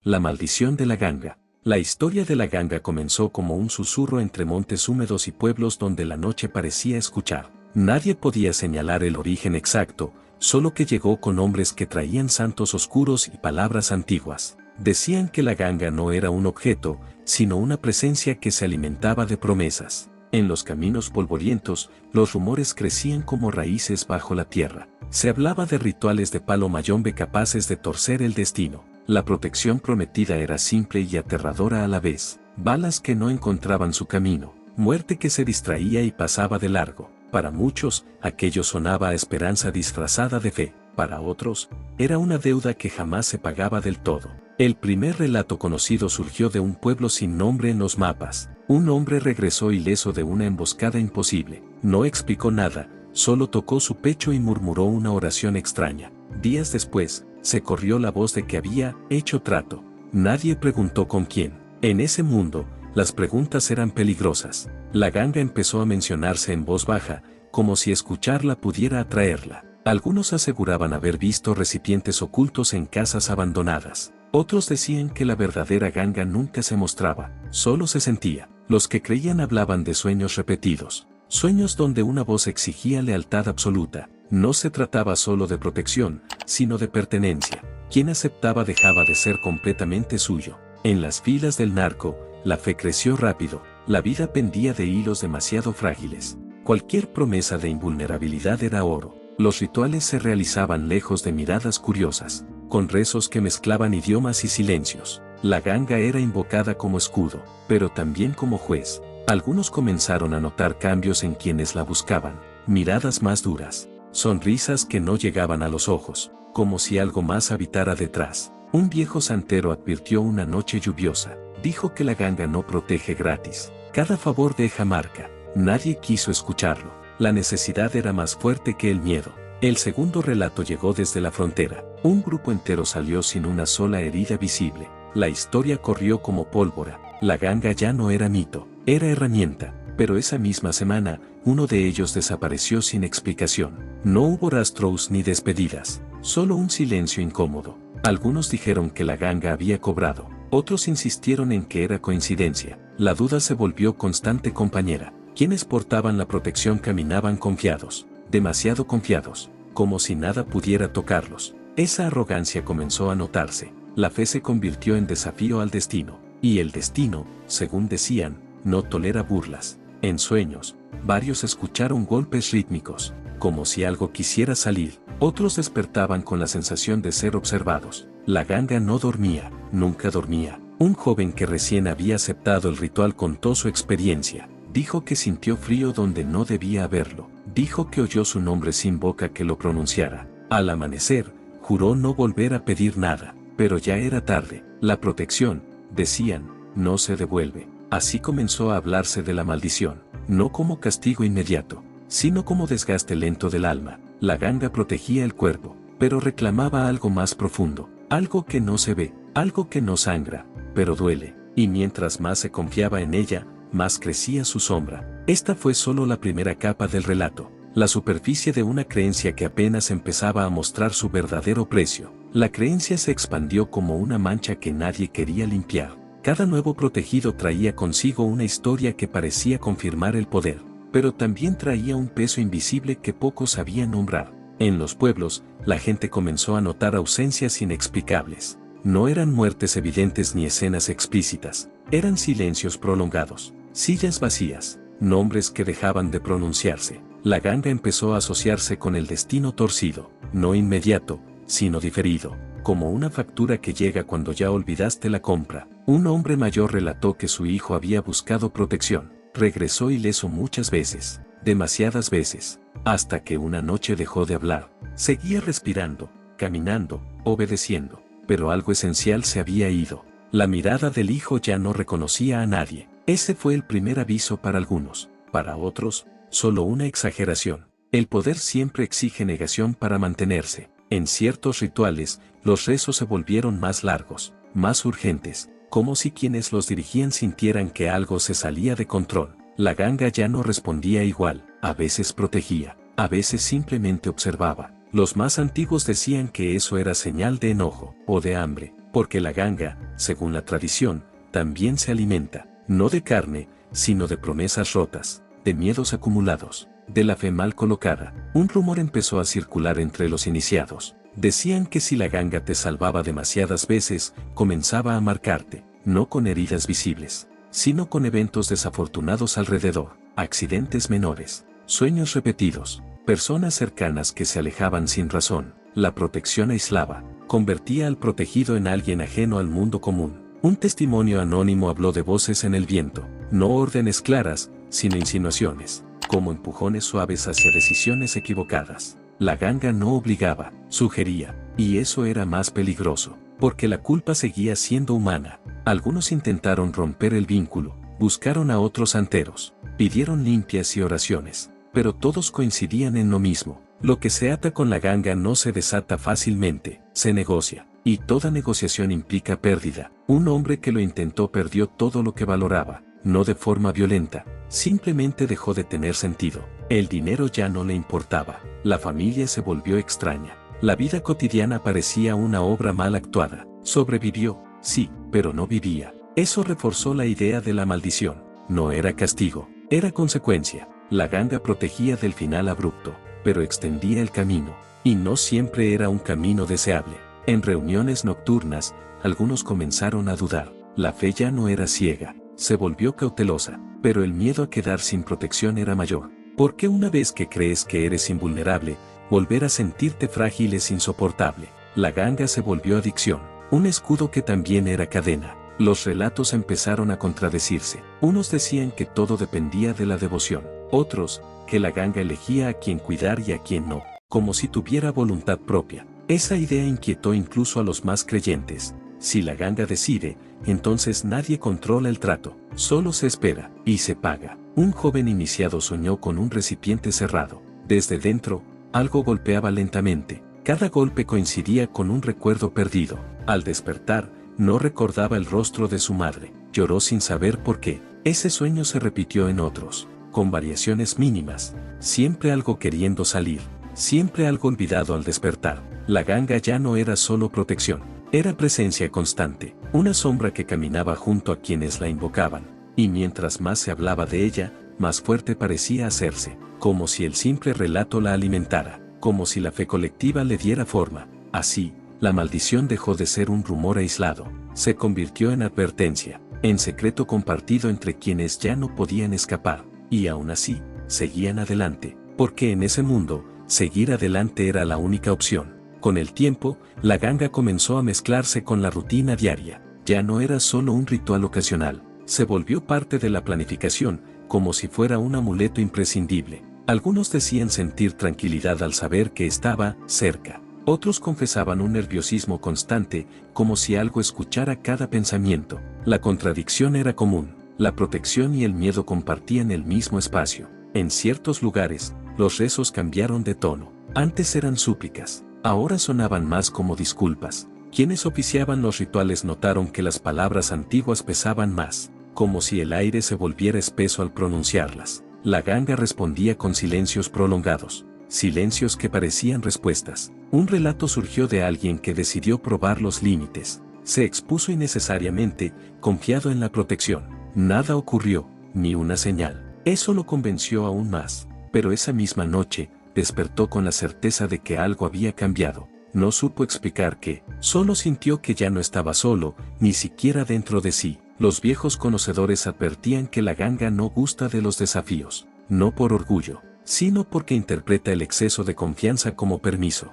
La maldición de la ganga. La historia de la ganga comenzó como un susurro entre montes húmedos y pueblos donde la noche parecía escuchar. Nadie podía señalar el origen exacto, solo que llegó con hombres que traían santos oscuros y palabras antiguas. Decían que la ganga no era un objeto, sino una presencia que se alimentaba de promesas. En los caminos polvorientos, los rumores crecían como raíces bajo la tierra. Se hablaba de rituales de palo mayombe capaces de torcer el destino. La protección prometida era simple y aterradora a la vez. Balas que no encontraban su camino, muerte que se distraía y pasaba de largo. Para muchos, aquello sonaba a esperanza disfrazada de fe. Para otros, era una deuda que jamás se pagaba del todo. El primer relato conocido surgió de un pueblo sin nombre en los mapas. Un hombre regresó ileso de una emboscada imposible. No explicó nada, solo tocó su pecho y murmuró una oración extraña. Días después, se corrió la voz de que había hecho trato. Nadie preguntó con quién. En ese mundo, las preguntas eran peligrosas. La ganga empezó a mencionarse en voz baja, como si escucharla pudiera atraerla. Algunos aseguraban haber visto recipientes ocultos en casas abandonadas. Otros decían que la verdadera ganga nunca se mostraba, solo se sentía. Los que creían hablaban de sueños repetidos. Sueños donde una voz exigía lealtad absoluta. No se trataba solo de protección, sino de pertenencia. Quien aceptaba dejaba de ser completamente suyo. En las filas del narco, la fe creció rápido, la vida pendía de hilos demasiado frágiles. Cualquier promesa de invulnerabilidad era oro. Los rituales se realizaban lejos de miradas curiosas, con rezos que mezclaban idiomas y silencios. La ganga era invocada como escudo, pero también como juez. Algunos comenzaron a notar cambios en quienes la buscaban, miradas más duras, sonrisas que no llegaban a los ojos, como si algo más habitara detrás. Un viejo santero advirtió una noche lluviosa, dijo que la ganga no protege gratis, cada favor deja marca. Nadie quiso escucharlo, la necesidad era más fuerte que el miedo. El segundo relato llegó desde la frontera, un grupo entero salió sin una sola herida visible. La historia corrió como pólvora, la ganga ya no era mito, era herramienta. Pero esa misma semana, uno de ellos desapareció sin explicación. No hubo rastros ni despedidas, solo un silencio incómodo. Algunos dijeron que la ganga había cobrado, otros insistieron en que era coincidencia. La duda se volvió constante compañera. Quienes portaban la protección caminaban confiados, demasiado confiados, como si nada pudiera tocarlos. Esa arrogancia comenzó a notarse. La fe se convirtió en desafío al destino, y el destino, según decían, no tolera burlas. En sueños, varios escucharon golpes rítmicos, como si algo quisiera salir. Otros despertaban con la sensación de ser observados. La ganga no dormía, nunca dormía. Un joven que recién había aceptado el ritual contó su experiencia. Dijo que sintió frío donde no debía haberlo. Dijo que oyó su nombre sin boca que lo pronunciara. Al amanecer, juró no volver a pedir nada, pero ya era tarde. La protección, decían, no se devuelve. Así comenzó a hablarse de la maldición, no como castigo inmediato, sino como desgaste lento del alma. La ganga protegía el cuerpo, pero reclamaba algo más profundo, algo que no se ve, algo que no sangra, pero duele, y mientras más se confiaba en ella, más crecía su sombra. Esta fue solo la primera capa del relato, la superficie de una creencia que apenas empezaba a mostrar su verdadero precio. La creencia se expandió como una mancha que nadie quería limpiar. Cada nuevo protegido traía consigo una historia que parecía confirmar el poder, pero también traía un peso invisible que pocos sabían nombrar. En los pueblos, la gente comenzó a notar ausencias inexplicables. No eran muertes evidentes ni escenas explícitas, eran silencios prolongados, sillas vacías, nombres que dejaban de pronunciarse. La ganga empezó a asociarse con el destino torcido, no inmediato, sino diferido, como una factura que llega cuando ya olvidaste la compra. Un hombre mayor relató que su hijo había buscado protección, regresó ileso muchas veces, demasiadas veces, hasta que una noche dejó de hablar. Seguía respirando, caminando, obedeciendo, pero algo esencial se había ido. La mirada del hijo ya no reconocía a nadie. Ese fue el primer aviso para algunos, para otros, solo una exageración. El poder siempre exige negación para mantenerse. En ciertos rituales, los rezos se volvieron más largos, más urgentes, como si quienes los dirigían sintieran que algo se salía de control. La ganga ya no respondía igual, a veces protegía, a veces simplemente observaba. Los más antiguos decían que eso era señal de enojo, o de hambre, porque la ganga, según la tradición, también se alimenta, no de carne, sino de promesas rotas, de miedos acumulados, de la fe mal colocada. Un rumor empezó a circular entre los iniciados. Decían que si la ganga te salvaba demasiadas veces, comenzaba a marcarte, no con heridas visibles, sino con eventos desafortunados alrededor, accidentes menores, sueños repetidos, personas cercanas que se alejaban sin razón. La protección aislaba, convertía al protegido en alguien ajeno al mundo común. Un testimonio anónimo habló de voces en el viento, no órdenes claras, sino insinuaciones, como empujones suaves hacia decisiones equivocadas. La ganga no obligaba, sugería, y eso era más peligroso, porque la culpa seguía siendo humana. Algunos intentaron romper el vínculo, buscaron a otros santeros, pidieron limpias y oraciones, pero todos coincidían en lo mismo: lo que se ata con la ganga no se desata fácilmente, se negocia, y toda negociación implica pérdida. Un hombre que lo intentó perdió todo lo que valoraba, no de forma violenta, simplemente dejó de tener sentido. El dinero ya no le importaba, la familia se volvió extraña, la vida cotidiana parecía una obra mal actuada. Sobrevivió, sí, pero no vivía. Eso reforzó la idea de la maldición. No era castigo, era consecuencia. La ganga protegía del final abrupto, pero extendía el camino, y no siempre era un camino deseable. En reuniones nocturnas, algunos comenzaron a dudar. La fe ya no era ciega, se volvió cautelosa, pero el miedo a quedar sin protección era mayor. Porque una vez que crees que eres invulnerable, volver a sentirte frágil es insoportable. La ganga se volvió adicción, un escudo que también era cadena. Los relatos empezaron a contradecirse. Unos decían que todo dependía de la devoción, otros, que la ganga elegía a quien cuidar y a quien no, como si tuviera voluntad propia. Esa idea inquietó incluso a los más creyentes. Si la ganga decide, entonces nadie controla el trato, solo se espera, y se paga. Un joven iniciado soñó con un recipiente cerrado. Desde dentro, algo golpeaba lentamente. Cada golpe coincidía con un recuerdo perdido. Al despertar, no recordaba el rostro de su madre. Lloró sin saber por qué. Ese sueño se repitió en otros, con variaciones mínimas, siempre algo queriendo salir, siempre algo olvidado al despertar. La ganga ya no era solo protección, era presencia constante, una sombra que caminaba junto a quienes la invocaban, y mientras más se hablaba de ella, más fuerte parecía hacerse, como si el simple relato la alimentara, como si la fe colectiva le diera forma. Así, la maldición dejó de ser un rumor aislado, se convirtió en advertencia, en secreto compartido entre quienes ya no podían escapar, y aún así, seguían adelante, porque en ese mundo, seguir adelante era la única opción. Con el tiempo, la ganga comenzó a mezclarse con la rutina diaria, ya no era solo un ritual ocasional, se volvió parte de la planificación, como si fuera un amuleto imprescindible. Algunos decían sentir tranquilidad al saber que estaba cerca. Otros confesaban un nerviosismo constante, como si algo escuchara cada pensamiento. La contradicción era común, la protección y el miedo compartían el mismo espacio. En ciertos lugares, los rezos cambiaron de tono. Antes eran súplicas, ahora sonaban más como disculpas. Quienes oficiaban los rituales notaron que las palabras antiguas pesaban más, como si el aire se volviera espeso al pronunciarlas. La ganga respondía con silencios prolongados, silencios que parecían respuestas. Un relato surgió de alguien que decidió probar los límites. Se expuso innecesariamente, confiado en la protección. Nada ocurrió, ni una señal. Eso lo convenció aún más, pero esa misma noche, despertó con la certeza de que algo había cambiado. No supo explicar qué, solo sintió que ya no estaba solo, ni siquiera dentro de sí. Los viejos conocedores advertían que la ganga no gusta de los desafíos, no por orgullo, sino porque interpreta el exceso de confianza como permiso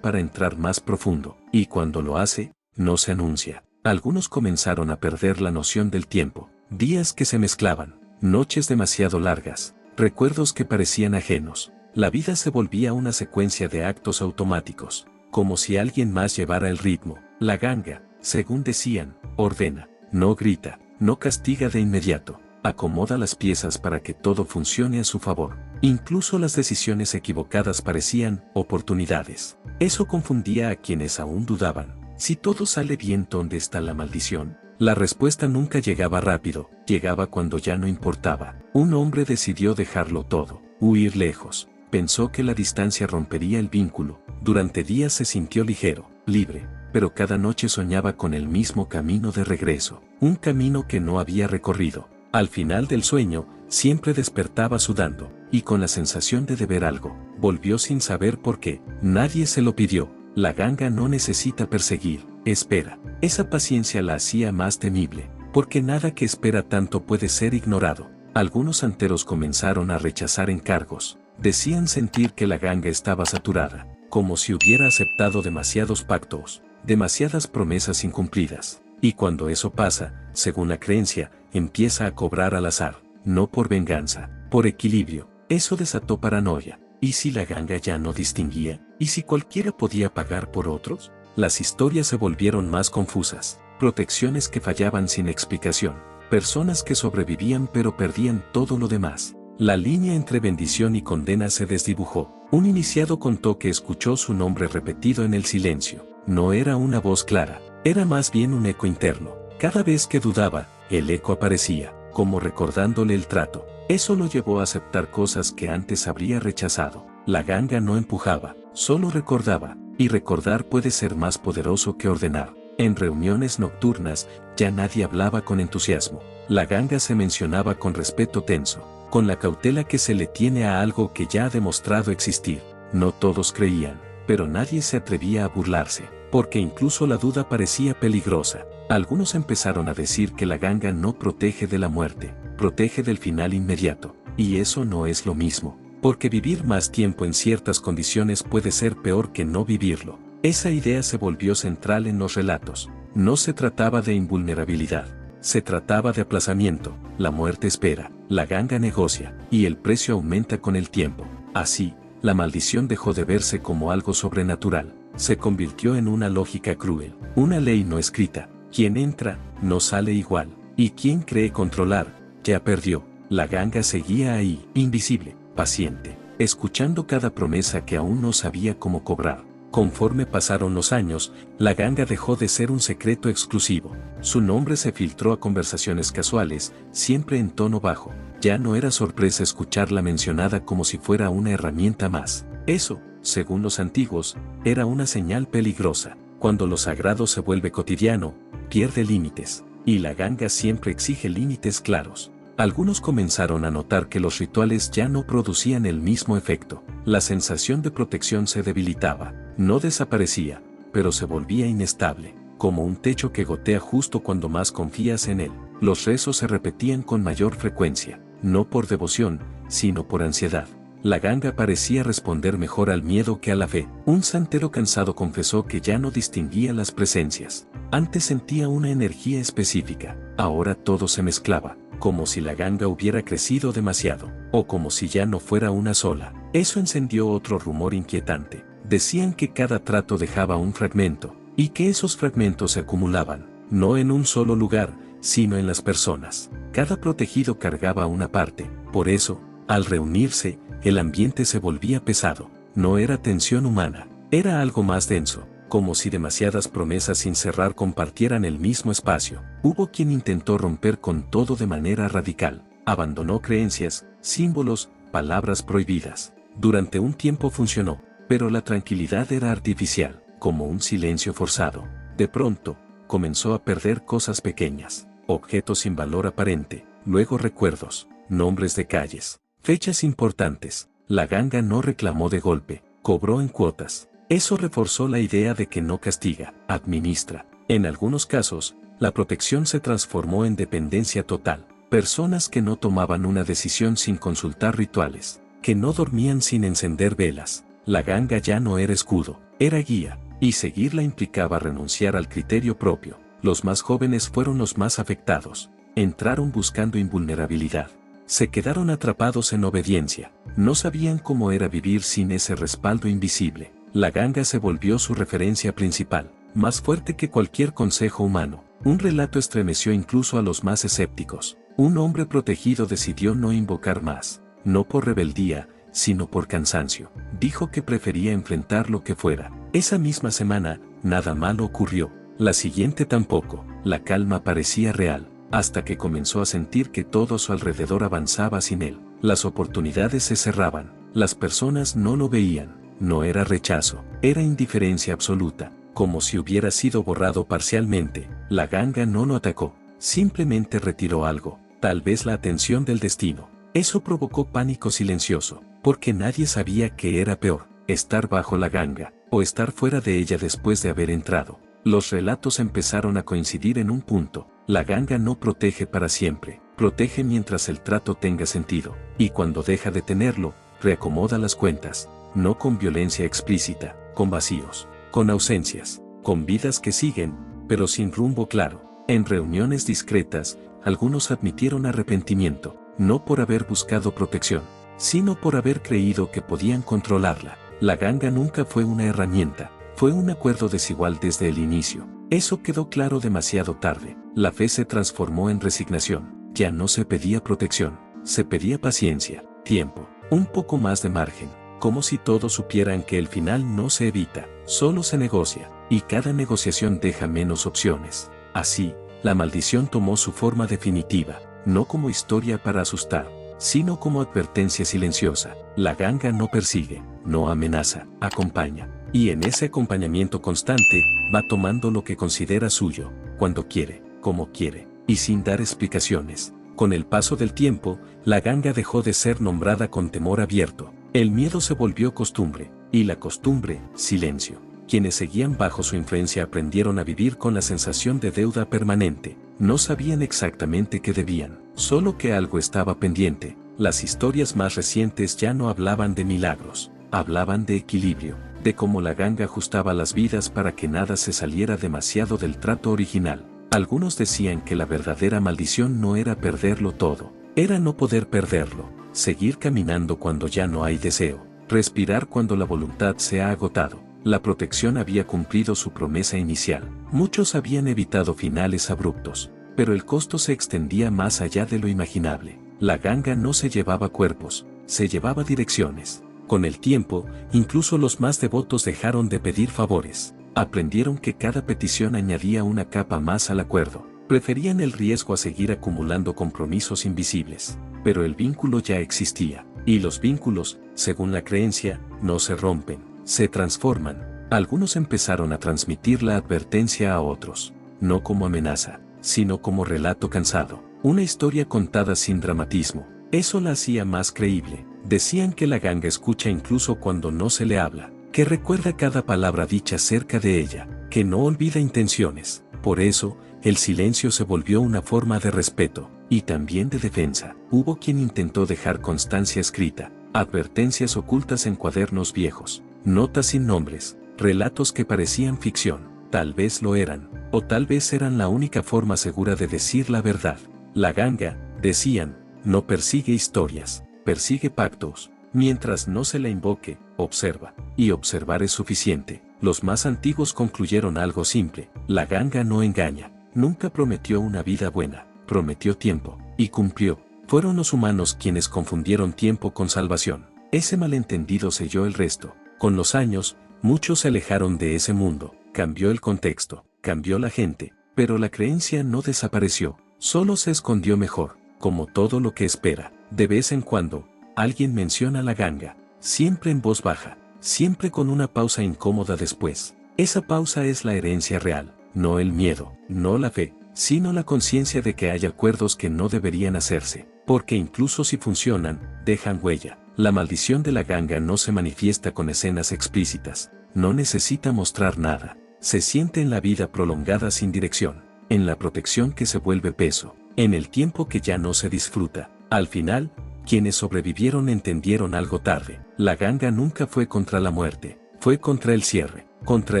para entrar más profundo, y cuando lo hace, no se anuncia. Algunos comenzaron a perder la noción del tiempo, días que se mezclaban, noches demasiado largas, recuerdos que parecían ajenos. La vida se volvía una secuencia de actos automáticos, como si alguien más llevara el ritmo. La ganga, según decían, ordena, no grita, no castiga de inmediato, acomoda las piezas para que todo funcione a su favor. Incluso las decisiones equivocadas parecían oportunidades. Eso confundía a quienes aún dudaban. Si todo sale bien, ¿dónde está la maldición? La respuesta nunca llegaba rápido, llegaba cuando ya no importaba. Un hombre decidió dejarlo todo, huir lejos. Pensó que la distancia rompería el vínculo. Durante días se sintió ligero, libre, pero cada noche soñaba con el mismo camino de regreso, un camino que no había recorrido. Al final del sueño, siempre despertaba sudando, y con la sensación de deber algo. Volvió sin saber por qué. Nadie se lo pidió. La ganga no necesita perseguir, espera. Esa paciencia la hacía más temible, porque nada que espera tanto puede ser ignorado. Algunos santeros comenzaron a rechazar encargos. Decían sentir que la ganga estaba saturada, como si hubiera aceptado demasiados pactos, demasiadas promesas incumplidas. Y cuando eso pasa, según la creencia, empieza a cobrar al azar, no por venganza, por equilibrio. Eso desató paranoia. ¿Y si la ganga ya no distinguía? ¿Y si cualquiera podía pagar por otros? Las historias se volvieron más confusas. Protecciones que fallaban sin explicación. Personas que sobrevivían pero perdían todo lo demás. La línea entre bendición y condena se desdibujó. Un iniciado contó que escuchó su nombre repetido en el silencio. No era una voz clara, era más bien un eco interno. Cada vez que dudaba, el eco aparecía, como recordándole el trato. Eso lo llevó a aceptar cosas que antes habría rechazado. La ganga no empujaba, solo recordaba, y recordar puede ser más poderoso que ordenar. En reuniones nocturnas, ya nadie hablaba con entusiasmo. La ganga se mencionaba con respeto tenso, con la cautela que se le tiene a algo que ya ha demostrado existir. No todos creían, pero nadie se atrevía a burlarse, porque incluso la duda parecía peligrosa. Algunos empezaron a decir que la ganga no protege de la muerte, protege del final inmediato, y eso no es lo mismo, porque vivir más tiempo en ciertas condiciones puede ser peor que no vivirlo. Esa idea se volvió central en los relatos. No se trataba de invulnerabilidad, se trataba de aplazamiento. La muerte espera, la ganga negocia, y el precio aumenta con el tiempo. Así, la maldición dejó de verse como algo sobrenatural, se convirtió en una lógica cruel, una ley no escrita. Quien entra, no sale igual, y quien cree controlar, ya perdió. La ganga seguía ahí, invisible, paciente, escuchando cada promesa que aún no sabía cómo cobrar. Conforme pasaron los años, la ganga dejó de ser un secreto exclusivo. Su nombre se filtró a conversaciones casuales, siempre en tono bajo. Ya no era sorpresa escucharla mencionada como si fuera una herramienta más. Eso, según los antiguos, era una señal peligrosa. Cuando lo sagrado se vuelve cotidiano, pierde límites, y la ganga siempre exige límites claros. Algunos comenzaron a notar que los rituales ya no producían el mismo efecto. La sensación de protección se debilitaba, no desaparecía, pero se volvía inestable, como un techo que gotea justo cuando más confías en él. Los rezos se repetían con mayor frecuencia, no por devoción, sino por ansiedad. La ganga parecía responder mejor al miedo que a la fe. Un santero cansado confesó que ya no distinguía las presencias. Antes sentía una energía específica, ahora todo se mezclaba, como si la ganga hubiera crecido demasiado, o como si ya no fuera una sola. Eso encendió otro rumor inquietante. Decían que cada trato dejaba un fragmento, y que esos fragmentos se acumulaban, no en un solo lugar, sino en las personas. Cada protegido cargaba una parte. Por eso, al reunirse, el ambiente se volvía pesado. No era tensión humana, era algo más denso, como si demasiadas promesas sin cerrar compartieran el mismo espacio. Hubo quien intentó romper con todo de manera radical. Abandonó creencias, símbolos, palabras prohibidas. Durante un tiempo funcionó, pero la tranquilidad era artificial, como un silencio forzado. De pronto, comenzó a perder cosas pequeñas, objetos sin valor aparente, luego recuerdos, nombres de calles, fechas importantes. La ganga no reclamó de golpe, cobró en cuotas. Eso reforzó la idea de que no castiga, administra. En algunos casos, la protección se transformó en dependencia total. Personas que no tomaban una decisión sin consultar rituales, que no dormían sin encender velas. La ganga ya no era escudo, era guía, y seguirla implicaba renunciar al criterio propio. Los más jóvenes fueron los más afectados. Entraron buscando invulnerabilidad. Se quedaron atrapados en obediencia. No sabían cómo era vivir sin ese respaldo invisible. La ganga se volvió su referencia principal, más fuerte que cualquier consejo humano. Un relato estremeció incluso a los más escépticos. Un hombre protegido decidió no invocar más, no por rebeldía, sino por cansancio. Dijo que prefería enfrentar lo que fuera. Esa misma semana, nada malo ocurrió. La siguiente tampoco. La calma parecía real, hasta que comenzó a sentir que todo a su alrededor avanzaba sin él. Las oportunidades se cerraban, las personas no lo veían. No era rechazo, era indiferencia absoluta. como si hubiera sido borrado parcialmente. La ganga no lo atacó, simplemente retiró algo, tal vez la atención del destino. Eso provocó pánico silencioso, porque nadie sabía qué era peor, estar bajo la ganga, o estar fuera de ella después de haber entrado. Los relatos empezaron a coincidir en un punto: la ganga no protege para siempre, protege mientras el trato tenga sentido, y cuando deja de tenerlo, reacomoda las cuentas, no con violencia explícita, con vacíos, con ausencias, con vidas que siguen, pero sin rumbo claro. En reuniones discretas, algunos admitieron arrepentimiento, no por haber buscado protección, sino por haber creído que podían controlarla. La ganga nunca fue una herramienta, fue un acuerdo desigual desde el inicio. Eso quedó claro demasiado tarde. La fe se transformó en resignación. Ya no se pedía protección, se pedía paciencia, tiempo, un poco más de margen, como si todos supieran que el final no se evita, solo se negocia, y cada negociación deja menos opciones. Así, la maldición tomó su forma definitiva, no como historia para asustar, sino como advertencia silenciosa. La ganga no persigue, no amenaza, acompaña. Y en ese acompañamiento constante, va tomando lo que considera suyo, cuando quiere, como quiere, y sin dar explicaciones. Con el paso del tiempo, la ganga dejó de ser nombrada con temor abierto. El miedo se volvió costumbre, y la costumbre, silencio. Quienes seguían bajo su influencia aprendieron a vivir con la sensación de deuda permanente. No sabían exactamente qué debían, solo que algo estaba pendiente. Las historias más recientes ya no hablaban de milagros, hablaban de equilibrio, de cómo la ganga ajustaba las vidas para que nada se saliera demasiado del trato original. Algunos decían que la verdadera maldición no era perderlo todo, era no poder perderlo, seguir caminando cuando ya no hay deseo, respirar cuando la voluntad se ha agotado. La protección había cumplido su promesa inicial. Muchos habían evitado finales abruptos, pero el costo se extendía más allá de lo imaginable. La ganga no se llevaba cuerpos, se llevaba direcciones. Con el tiempo, incluso los más devotos dejaron de pedir favores. Aprendieron que cada petición añadía una capa más al acuerdo. Preferían el riesgo a seguir acumulando compromisos invisibles. Pero el vínculo ya existía, y los vínculos, según la creencia, no se rompen, se transforman. Algunos empezaron a transmitir la advertencia a otros, no como amenaza, sino como relato cansado, una historia contada sin dramatismo. Eso la hacía más creíble. Decían que la ganga escucha incluso cuando no se le habla, que recuerda cada palabra dicha cerca de ella, que no olvida intenciones. Por eso, el silencio se volvió una forma de respeto, y también de defensa. Hubo quien intentó dejar constancia escrita, advertencias ocultas en cuadernos viejos, notas sin nombres, relatos que parecían ficción. Tal vez lo eran, o tal vez eran la única forma segura de decir la verdad. La ganga, decían, no persigue historias, persigue pactos. Mientras no se la invoque, observa, y observar es suficiente. Los más antiguos concluyeron algo simple: la ganga no engaña, nunca prometió una vida buena, prometió tiempo, y cumplió. Fueron los humanos quienes confundieron tiempo con salvación. Ese malentendido selló el resto. Con los años, muchos se alejaron de ese mundo, cambió el contexto, cambió la gente, pero la creencia no desapareció, solo se escondió mejor, como todo lo que espera. De vez en cuando, alguien menciona la ganga, siempre en voz baja, siempre con una pausa incómoda después. Esa pausa es la herencia real, no el miedo, no la fe, sino la conciencia de que hay acuerdos que no deberían hacerse, porque incluso si funcionan, dejan huella. La maldición de la ganga no se manifiesta con escenas explícitas, no necesita mostrar nada, se siente en la vida prolongada sin dirección, en la protección que se vuelve peso, en el tiempo que ya no se disfruta. Al final, quienes sobrevivieron entendieron algo tarde: la ganga nunca fue contra la muerte, fue contra el cierre, contra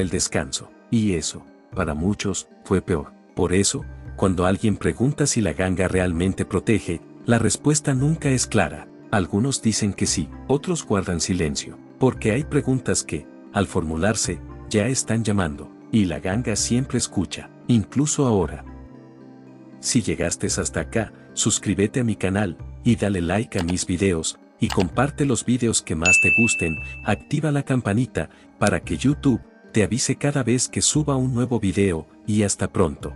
el descanso, y eso, para muchos, fue peor. Por eso, cuando alguien pregunta si la ganga realmente protege, la respuesta nunca es clara. Algunos dicen que sí, otros guardan silencio, porque hay preguntas que, al formularse, ya están llamando, y la ganga siempre escucha, incluso ahora. Si llegaste hasta acá, suscríbete a mi canal, y dale like a mis videos, y comparte los videos que más te gusten. Activa la campanita, para que YouTube te avise cada vez que suba un nuevo video, y hasta pronto.